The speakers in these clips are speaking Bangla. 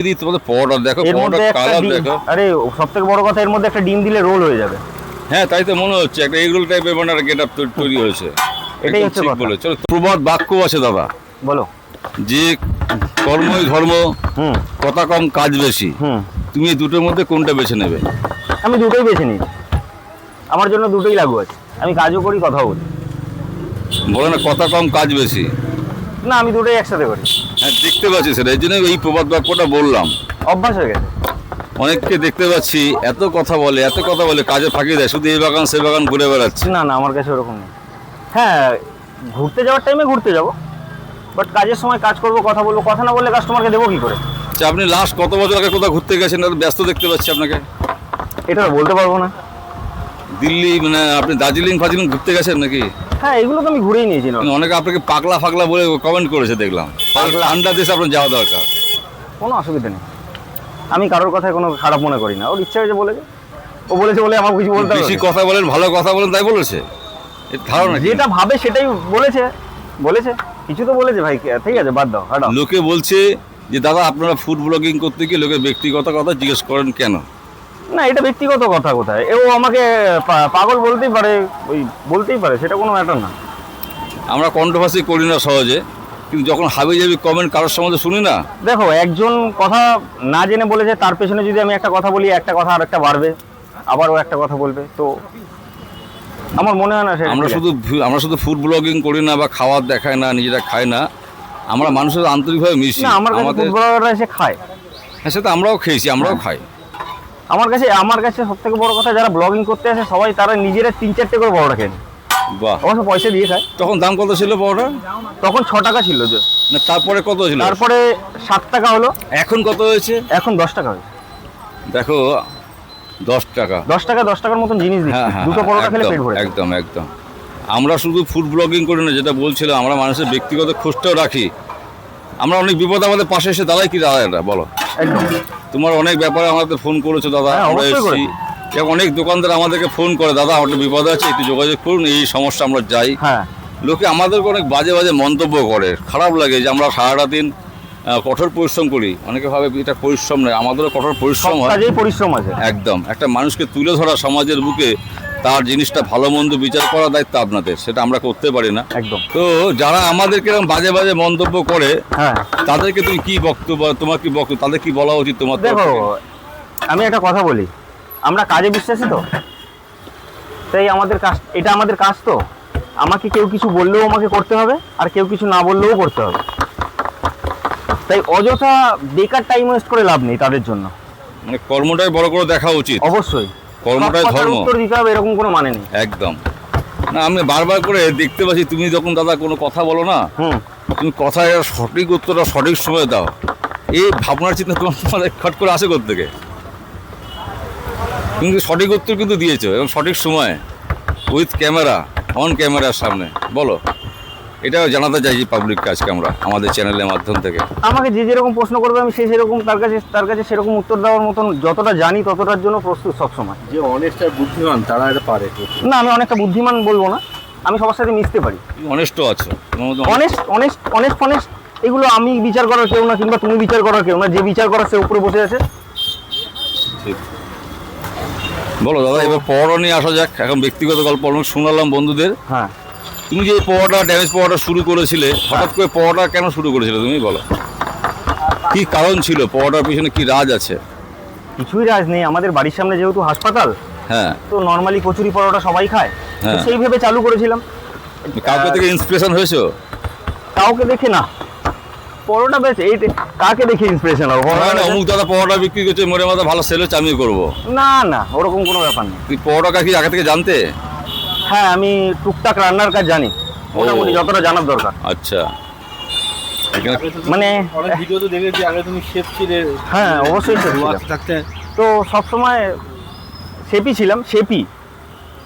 তোমাদের পরোটা দেখো, এর মধ্যে পরোটার একটা কালার ডিম, দেখো। আরে সবথেকে বড় কথা এর মধ্যে একটা ডিম দিলে রোল হয়ে যাবে। হ্যাঁ তাই তো মনে হচ্ছে একটা এগরোল টাইপের মানে একটা গেট আপ তৈরি হয়েছে। এটাই একদম হচ্ছে ঠিক কথা। বলে। চলো, প্রবাদ বাক্য আছে দাদা, বলো। যে কর্মই ধর্ম, হুম কথা কম কাজ বেশি। হুম তুমি এই দুটোর মধ্যে কোনটা বেছে নেবে? আমি দুটোই বেছে নিই, আমার জন্য দুটোই লাগু আছে। আমি কাজও করি, কথাও বলি। বলে না কথা কম কাজ বেশি। না, আমি দুটোই একসাথে করি। হ্যাঁ দেখতে পাচ্ছি সেটা, এই জন্য এই প্রবাদ বাক্যটা বললাম। অভ্যাস হয়ে গেছে। অনেককে দেখতে পাচ্ছি এত কথা বলে, এত কথা বলে, কাজে ফাঁকি দেয়, শুধু এই বাগান সে বাগান ঘুরে বেড়াচ্ছে। না না, আমার কাছে ওরকম নেই। হ্যাঁ, ঘুরতে যাওয়ার টাইমে ঘুরতে যাব, বাট কাজের সময় কাজ করব, কথা বলবো। কথা না বললে কাস্টমারকে দেবো কি করে? আচ্ছা, আপনি লাস্ট কত বছর আগে কোথাও ঘুরতে গেছেন? এত ব্যস্ত দেখতে পাচ্ছি আপনাকে। এটা বলতে পারবো না। দিল্লি মানে আপনি দার্জিলিং ফার্জিলিং ঘুরতে গেছেন নাকি? হ্যাঁ, এগুলো তো আমি ঘুরেই নিয়েছি না। অনেকে আপনাকে পাগলা ফাগলা বলে কমেন্ট করেছে দেখলাম। পাগলা? ঠান্ডা দেশে আপনার যাওয়া দরকার। কোনো অসুবিধা নেই, আমি কারোর কথায় কোনো খারাপ মনে করি না। ওর ইচ্ছা হয়েছে বলেছে, ও বলেছে বলে আমার কিছু বলতে হবে বেশি না। কথা বলেন, ভালো কথা বলেন তাই বলেছে? এর ধারণা কি? যেটা ভাবে সেটাই বলেছে। বলেছে কিছু তো বলেছে ভাই, ঠিক আছে, বাদ দাও, হাঁটাও। লোকে বলছে যে দাদা আপনারা ফুড ব্লগিং করতে গিয়ে লোকের ব্যক্তিগত কথা জিজ্ঞেস করেন কেন? না, এটা ব্যক্তিগত কথা কোথায়? ও আমাকে পাগল বলতেই পারে, ওই বলতেই পারে, সেটা কোনো ম্যাটার না। আমরা কন্ট্রোভার্সি করি না সহজে, কিন্তু যখন হাবি জাবি কমেন্ট কারোর সম্বন্ধে শুনি না। দেখো, একজন কথা না জেনে বলেছে, তার পেছনে যদি আমি একটা কথা বলি, একটা কথা আর একটা বাড়বে, আবার ও একটা কথা বলবে, তো আমার মনে হয় না সেটা আমরা ঠিক আছে। আমরা শুধু ফুড ব্লগিং করি না বা খাওয়ার দেখাই না, নিজেরা খাই না, আমরা মানুষের আন্তরিকভাবে মিশি। না, আমার কাছে ফুটবলাররা এসে খায়। হ্যাঁ সেটা আমরাও খেয়েছি, আমরাও খাই। আমার কাছে সব থেকে বড় কথা, যারা ব্লগিং করতে আসে সবাই তারা নিজেরা 3-4টে করে বড়টা কেন, বাহ, অবশ্য পয়সা দিয়ে খায়। তখন দাম কত ছিল পরোটা? তখন 6 টাকা ছিল যে, না তারপরে কত ছিল? তারপরে 7 টাকা হলো, এখন কত হয়েছে? এখন 10 টাকা হয়েছে। দেখো, 10 টাকা। 10 টাকার মতন জিনিস দিচ্ছি, হ্যাঁ হ্যাঁ, দুটো পরোটা খেলে একদম পেট ভরে। একদম একদম। আমরা শুধু ফুড ব্লগিং করি না, যেটা বলছিলাম, আমরা মানুষের ব্যক্তিগত খোঁজটাও রাখি। আমরা অনেক বিপদ আমাদের পাশে এসে দাঁড়াই কি দাদা, এটা বলো। একদম। তোমার অনেক ব্যাপারে আমাদের ফোন করেছো দাদা, হ্যাঁ, আমরা অবশ্যই এসেছি। এবং অনেক দোকানদার আমাদেরকে ফোন করে, দাদা একটা বিপদ আছে, একটু যোগাযোগ করুন, এই সমস্যা, আমরা যাই। হ্যাঁ, লোকে আমাদেরকে অনেক বাজে বাজে মন্তব্য করে, খারাপ লাগে যে আমরা সারাটা দিন কঠোর পরিশ্রম করি। অনেকে ভাবে এটা পরিশ্রম নয়, আমাদেরও কঠোর পরিশ্রম সব হয়। কাজেই পরিশ্রম আছে। একদম, একটা মানুষকে তুলে ধরা সমাজের বুকে, তার জিনিসটা ভালো মন্দ বিচার করার দায়িত্ব আপনাদের, সেটা আমরা করতে পারি না। একদম। তো যারা আমাদেরকে এরকম বাজে বাজে মন্তব্য করে, হ্যাঁ, তাদেরকে তুমি কি বক্তব্য, তোমার কি বক্তব্য, তাদের কি বলা উচিত তোমার তরফ দেখো, থেকে? আমি একটা কথা বলি, আমরা কাজে বিশ্বাসী তো, তাই আমাদের কাজ, এটা আমাদের কাজ তো। আমাকে কেউ কিছু বললেও আমাকে করতে হবে, আর কেউ কিছু না বললেও করতে হবে। তাই অযথা বেকার টাইম ওয়েস্ট করে লাভ নেই তাদের জন্য। মানে কর্মটাই বড় করে দেখা উচিত। অবশ্যই কর্মটাই সব কথার ধর্ম। উত্তর দিতে হবে এরকম কোনো মানে নেই। একদম না, আমি বারবার করে দেখতে পাচ্ছি, তুমি যখন দাদা কোনো কথা বলো না, হুম তুমি কথায় সঠিক উত্তরটা সঠিক সময় দাও। এই ভাবনার চিন্তা তোমার খট করে আসে কোত্থেকে? তুমি সঠিক উত্তর কিন্তু দিয়েছো, এবং সঠিক সময়, উইথ ক্যামেরা, অন ক্যামেরার সামনে। বলো, এটাও জানাতে চাইছি পাবলিককে আজকে আমরা আমাদের চ্যানেলের মাধ্যম থেকে। আমাকে যে যেরকম প্রশ্ন করবে, আমি সেরকম তার কাছে সেরকম উত্তর দেওয়ার মতন যতটা জানি ততটার জন্য প্রস্তুত সবসময়। যে অনেস্ট আর বুদ্ধিমান তারা এটা পারে। না, আমি অনেকটা বুদ্ধিমান বলবো না, আমি সবার সাথে মিশতে পারি। অনেস্টও আছো। অনেস্ট এগুলো আমি বিচার করার কেউ না, কিংবা তুমি বিচার করার কেউ না। যে বিচার করার সে উপরে বসে আছে। ঠিক। বলো দাদা, এবার পড়া নিয়ে আসা যাক। এখন ব্যক্তিগত গল্প অনেক শোনালাম বন্ধুদের। হ্যাঁ, তুমি যে পড়াটা, ড্যামেজ পড়াটা শুরু করেছিলে, হঠাৎ করে পড়াটা কেন শুরু করেছিলে তুমি বলো? কি কারণ ছিল? পড়াটার পিছনে কি রাজ আছে? কিছুই রাজ নেই। আমাদের বাড়ির সামনে যেহেতু হাসপাতাল, হ্যাঁ, তো নর্মালি কচুরি পরোটা সবাই খায়, তো হ্যাঁ। সেই ভেবে চালু করেছিলাম। কাউকে থেকে ইন্সপিরেশন হয়েছো? কাউকে দেখে না, পরোটা বেশ এই কাকে দেখে ইন্সপিরেশন হবে? হয় না, অমুক দাদা পড়াটা বিক্রি করছে, মরে মাথা ভালো সেল হচ্ছে, আমিও করবো। না, ওরকম কোনো ব্যাপার নেই। তুই পড়াটা কি আগে থেকে জানতে? হ্যাঁ, আমি টুকটাক রান্নার কাজ জানি, মোটামুটি যতটা জানার দরকার। আচ্ছা, এখানে মানে অনেক ভিডিও তো দেখেছি, আগে তুমি শেফ ছিলে। হ্যাঁ, অবশ্যই chef ছিলাম। থাকতে তো সবসময় শেফই ছিলাম, শেফই,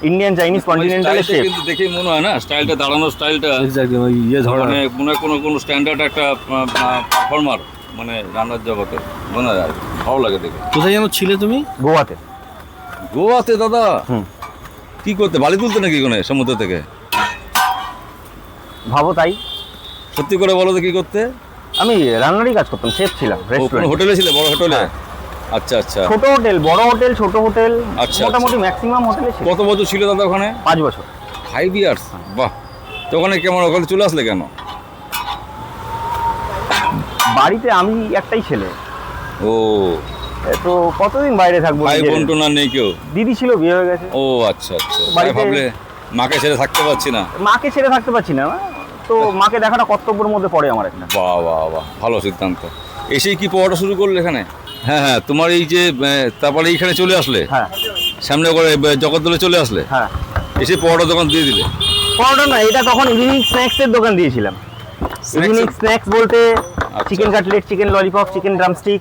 ইন্ডিয়ান, চাইনিজ, কন্টিনেন্টালের শেফ। কিন্তু দেখেই মনে হয় না, স্টাইলটা, দাঁড়ানোর স্টাইলটা, এক্স্যাক্টলি ওই ধরা মানে মনে হয় কোনো স্ট্যান্ডার্ড একটা পারফর্মার, মানে রান্নার জগতে মনে হয়, ভালো লাগে দেখে। কোথায় যেন ছিলে তুমি? গোয়াতে। গোয়াতে দাদা? হুম। কি করতে, বালি তুলতে নাকি কোনে সমুদ্র থেকে? ভাবো তাই। সত্যি করে বলো তো কি করতে? আমি রান্নারই কাজ করতাম, শেফ ছিলাম ও, কোনো রেস্টুরেন্ট। হোটেলে ছিলে, বড় হোটেলে? হ্যাঁ। আচ্ছা আচ্ছা। ছোট হোটেল, বড় হোটেল, ছোট হোটেল, আচ্ছা, মোটামুটি ম্যাক্সিমাম হোটেলে ছিল। কত বছর ছিল দাদা ওখানে? 5 বছর। 5 ইয়ার্স, বাহ। তো ওখানে কেমন, ওখানে চলে আসলে কেন? বাড়িতে আমি একটাই ছেলে, ও, তো কতদিন বাইরে থাকবো? ভাই নিজের- বোন টোন আর নেই কেউ? দিদি ছিল, বিয়ে হয়ে গেছে। ও আচ্ছা আচ্ছা, তাই বাড়িতে- ভাবলে মাকে ছেড়ে থাকতে পারছি না। মাকে ছেড়ে থাকতে পারছি না, তো মাকে দেখাটা কর্তব্যের মধ্যে পড়ে আমার একটা। বাহ বাহ বাহ, ভালো সিদ্ধান্ত। এসেই কি পড়াটা শুরু করলে এখানে? হ্যাঁ হ্যাঁ, তোমার এই যে তারপরে এইখানে চলে আসলে, হ্যাঁ সামনে করে জগদ্দলে চলে আসলে, হ্যাঁ। এসে পড়াটা দোকান দিয়ে দিলে? পরোটা না, এটা তখন ইভিনিং স্ন্যাক্সের দোকান দিয়েছিলাম। ইভিনিং স্ন্যাক্স বলতে chicken cutlet, chicken lollipop, chicken drumstick,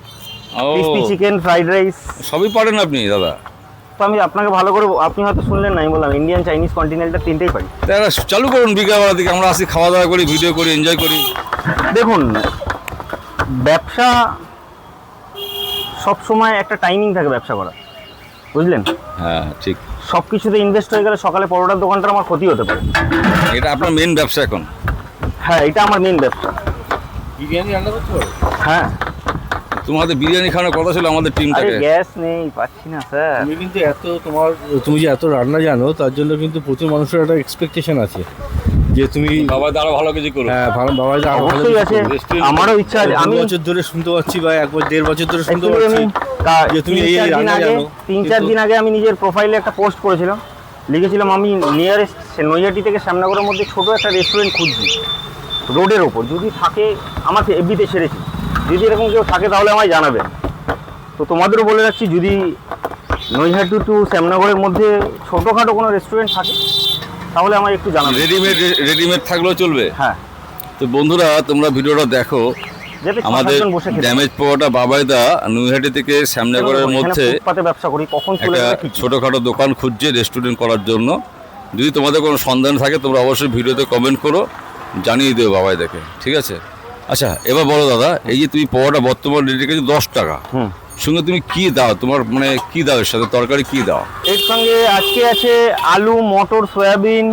ও, ক্রিস্পি চিকেন, ফ্রাইড রাইস। সবই পারেন আপনি দাদা? তো আমি আপনাকে ভালো করে, আপনি হয়তো শুনলেন না, আমি বললাম ইন্ডিয়ান, চাইনিজ, কন্টিনেন্টাল তিনটেই পারি। তাহলে চালু করুন বিকালবেলা থেকে, আমরা আসি, খাওয়া দাওয়া করি, ভিডিও করি, এনজয় করি। দেখুন, ব্যবসা সব সময় একটা টাইমিং থাকে ব্যবসা করা, বুঝলেন? হ্যাঁ ঠিক, সব কিছুতে ইনভেস্ট হয়ে গেলে সকালে পরোটার দোকানটা আমার ক্ষতি হতে পারে। এটা আপনার মেন ব্যবসা এখন? হ্যাঁ, এটা আমার মেন ব্যবসা। বিরিয়ানি রান্না করতে পারো? হ্যাঁ। তোমার হাতে বিরিয়ানি খাওয়ানোর কথা ছিল আমাদের আরে টিমটাকে। গ্যাস নেই, পাচ্ছি না স্যার। তুমি কিন্তু তুমি যে এত রান্না জানো, তার জন্য কিন্তু প্রচুর মানুষের একটা এক্সপেকটেশন আছে যে তুমি বাবা আরো ভালো কিছু করুন। হ্যাঁ বাবা যে আরো ভালো অবশ্যই কিছু আছে, করবে। restaurant- আমারও ইচ্ছা আছে। আমি 2 বছর ধরে শুনতে পাচ্ছি, বা 1.5 বছর ধরে শুনতে actually পাচ্ছি আমি যে তুমি এই রান্না জানো। 3-4 দিন আগে আমি নিজের প্রোফাইলে একটা পোস্ট করেছিলাম, লিখেছিলাম আমি নিয়ারেস্ট নৈহাটি থেকে শ্যামনগরের মধ্যে ছোট একটা রেস্টুরেন্ট খুঁজছি রোডের ওপর, যদি থাকে, আমার এফবিতে ছেড়েছি, যদি এরকম কেউ থাকে তাহলে আমায় জানাবেন। তো তোমাদেরও বলে রাখছি, যদি নৈহাটি টু শ্যামনগরের মধ্যে ছোটোখাটো কোনো রেস্টুরেন্ট থাকে তাহলে আমায় একটু জানাবেন। রেডিমেড থাকলেও চলবে। হ্যাঁ, তো বন্ধুরা, তোমরা ভিডিওটা দেখো। যাতে আমাদের 6-7 জন বসে খেতে পারে। ড্যামেজ পাওয়াটা বাবাইদা নৈহাটি থেকে শ্যামনগরের এখানে মধ্যে ফুটপাতে ব্যবসা করি, কখন চলে একটা যাবে ঠিক নেই। ছোটোখাটো দোকান খুঁজছে রেস্টুরেন্ট করার জন্য। যদি তোমাদের কোনো সন্ধান থাকে তোমরা অবশ্যই ভিডিওতে কমেন্ট করো, জানিয়ে দেবো বাবাই দেখে, ঠিক আছে? আচ্ছা, এবার বলো দাদা, এই যে তুমি পাওয়াটা বর্তমান রেট রেখেছো 10 টাকা, হুম। সঙ্গে তুমি কি দাও, তোমার মানে কি দাও এর সাথে, তরকারি কি দাও? এর সঙ্গে আজকে আছে আলু, মটর, সয়াবিন,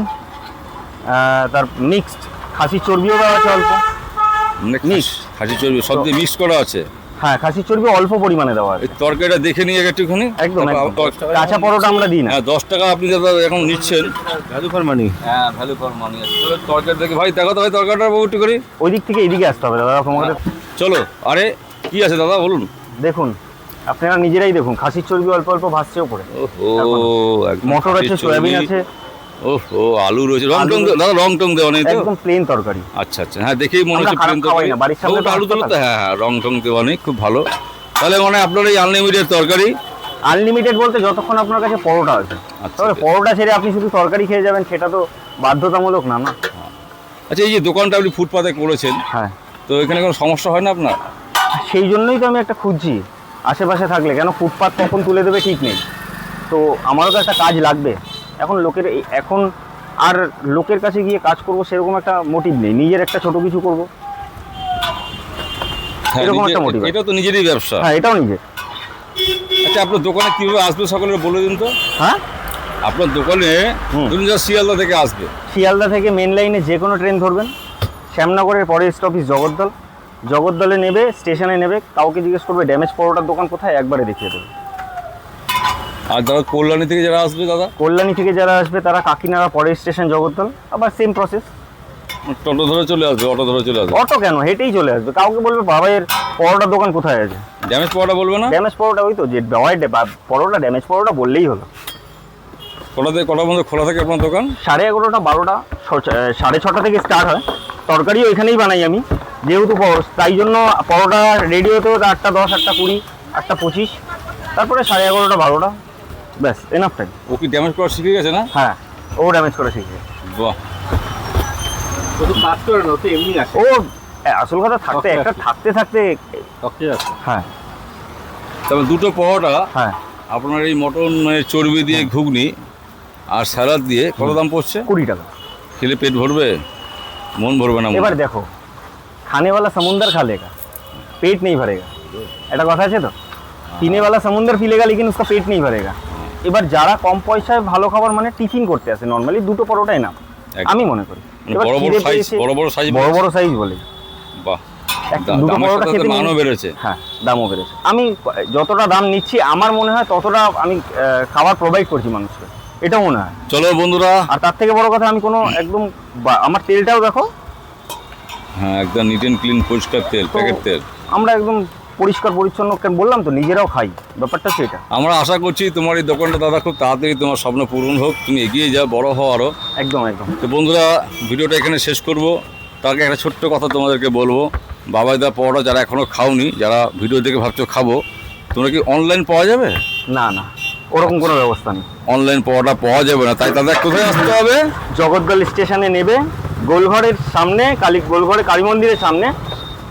তার মিক্সড খাসির চর্বিও দেওয়া আছে অল্প। মানে Mix। খাসি চর্বি সব দিয়ে মিক্স করা আছে। হ্যাঁ, খাসির চর্বি অল্প পরিমাণে দেওয়া আছে। এই তরকারিটা দেখে নিয়ে একটুখানি। একদম একদম। 10 টাকা। কাঁচা পরোটা আমরা দিই না। হ্যাঁ, 10 টাকা আপনি দাদা এখন নিচ্ছেন। Value for money. হ্যাঁ, ভ্যালু ফর মানি আছে। চলো তরকারি দেখে ভাই, দেখো তো ভাই তরকারিটা বাবু একটু করি। ওই দিক থেকে এদিকে আসতে হবে দাদা তোমাদের। চলো, আরে কি আছে দাদা বলুন। দেখুন, আপনারা নিজেরাই দেখুন, খাসির চর্বি অল্প অল্প ভাসছে ওপরে। ওহো, একদম মটর আছে, খাসির সয়াবিন চর্বি। আছে, ওহো, আলু রয়েছে, রং আলু টং রয়েছে। দাদা, রং টং দেওয়া নেই তো? একদম প্লেন তরকারি। আচ্ছা আচ্ছা, হ্যাঁ দেখেই মনে আমরা হচ্ছে খারাপ প্লেন খাওয়াই তরকারি। না, বাড়ির সামনে ওটা আলু তো দিল তো, হ্যাঁ হ্যাঁ, রং টং দেওয়া নেই, খুব ভালো। তাহলে মানে আপনার এই আনলিমিটেড তরকারি? আনলিমিটেড বলতে যতক্ষণ আপনার কাছে পরোটা আছে। আচ্ছা, তবে বেশ। পরোটা ছেড়ে আপনি শুধু তরকারি খেয়ে যাবেন সেটা তো বাধ্যতামূলক না, না? আচ্ছা, এই যে দোকানটা আপনি ফুটপাতে করেছেন, হ্যাঁ, তো এখানে কোনো সমস্যা হয় না আপনার? সেই জন্যই তো আমি একটা খুঁজছি আশেপাশে থাকলে, কেন ফুটপাত কখন তুলে দেবে ঠিক নেই। তো আমারও তো একটা কাজ লাগবে। এখন আর লোকের কাছে গিয়ে কাজ করব সেরকম একটা মোটিভ নেই, নিজের একটা ছোট কিছু করব। হ্যাঁ, এরকম নিজে- একটা motive আছে। এটা তো নিজেরই ব্যবসা। হ্যাঁ, এটাও নিজের। আচ্ছা, আপনার দোকানে কিভাবে আসবে সকলে বলে দিন তো। হ্যাঁ, আপনার দোকানে হুম। ধরুন যা শিয়ালদা থেকে আসবে, শিয়ালদা থেকে মেন লাইনে যে কোনো ট্রেন ধরবেন, শ্যামনগরের পরের স্টপেজ জগদ্দল, জগদ্দলে নেবে, স্টেশনে নেবে, কাউকে জিজ্ঞেস করবে ড্যামেজ পরোটার দোকান কোথায়, একবারে দেখিয়ে দেবে। আর দাদা কল্যাণী থেকে যারা আসবে দাদা, কল্যাণী থেকে যারা আসবে তারা কাকিনাড়া পরের স্টেশন জগদ্দল, আবার সেম প্রসেস। টোটো ধরে চলে আসবে, অটো ধরে চলে আসবে। অটো কেন, হেঁটেই চলে আসবে। কাউকে বলবে বাবাইয়ের পরোটার দোকান কোথায় আছে, ড্যামেজ পাওয়াটা বলবে না? ড্যামেজ পরোটা, ওই তো যে পরোটা, ড্যামেজ পরোটা বললেই হলো। কটার মধ্যে খোলা থাকে আপনার দোকান? 11:30, 12টা, 6:30 থেকে স্টার্ট হয়। তরকারিও এখানেই বানাই আমি, যেহেতু তাই জন্য পরোটা রেডি হতে হতে 8:10, 8:20, 8:25, তারপরে 11:30, 12টা, ব্যাস এনাফ টাইম। ও কি ড্যামেজ করা শিখে গেছে না? হ্যাঁ, ও ড্যামেজ করে শিখবে। বাহ, ও তো কাজ করে না, ও তো এমনি আসে। ও আসল কথা থাকতে থাকতে শখে আছে। হ্যাঁ তারপর দুটো পরোটা হ্যাঁ, আপনার এই মটন চর্বি দিয়ে ঘুগনি আর স্যালাড দিয়ে কত দাম পড়ছে? 20 টাকা। খেলে পেট ভরবে, মন ভরবে না? এবার দেখো, खाने वाला समुंदर खा लेगा, पेट नहीं भरेगा, এটা কথা আছে তো, पीने वाला समुंदर पी लेगा लेकिन उसका पेट नहीं भरेगा। এবার যারা কম পয়সায় ভালো খাবার মানে টিফিন করতে আসে, নর্মালি দুটো পরোটাই না, একদম। আমি মনে করি। মানে এবার বড় বড় খিদে সাইজ, পেয়েছে, বড় বড় সাইজ, বড় বড় সাইজ বলে। বাহ। দুটো দামের পরোটা সাথে খেতে সাথে মানও নিয়ে- বেড়েছে। হ্যাঁ, দামও বেড়েছে। আমি যতটা দাম নিচ্ছি আমার মনে হয় ততটা আমি খাবার প্রোভাইড করছি মানুষকে, এটা মনে হয়। চলো বন্ধুরা, আর তার থেকে বড় কথা, আমি কোনো একদম আমার তেলটাও দেখো, হ্যাঁ একদম নিট অ্যান্ড ক্লিন পরিষ্কার তেল, তো প্যাকেট তেল। আমরা একদম পরিষ্কার পরিচ্ছন্ন, বললাম তো নিজেরাও খাই, ব্যাপারটা হচ্ছে এটা। আমরা আশা করছি তোমার এই দোকানটা দাদা খুব তাড়াতাড়ি তোমার স্বপ্ন পূরণ হোক, তুমি এগিয়ে যাও, বড় হও আরও। একদম একদম। তো বন্ধুরা, ভিডিওটা এখানে শেষ করব। তার আগে একটা ছোট্ট কথা তোমাদেরকে বলবো, বাবাইদা পরোটা যারা এখনও খাওনি, যারা ভিডিও দেখে ভাবছো খাবো, তোমরা কি অনলাইন পাওয়া যাবে? না না, ওরকম কোনো ব্যবস্থা নেই। অনলাইন পরোটা পাওয়া যাবে না, তাই তাদের কোথায় আসতে হবে? জগদ্দল স্টেশনে নেবে, গোলঘরের সামনে, গোলঘরে কালী মন্দিরের সামনে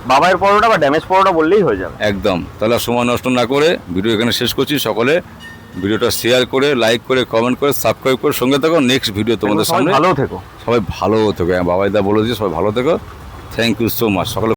বাবাইয়ের পরোটা বা ড্যামেজ পরোটা বললেই হয়ে যাবে। একদম। তাহলে আর সময় নষ্ট না করে ভিডিও এখানে শেষ করছি। সকলে ভিডিওটা শেয়ার করে, লাইক করে, কমেন্ট করে, সাবস্ক্রাইব করে সঙ্গে থাকো। নেক্সট ভিডিও তোমাদের সবাই সামনে। ভালো থেকো। সবাই ভালো থেকো, বাবাইদা বলে দিয়েছে সবাই ভালো থেকো। Thank you so much. সকলে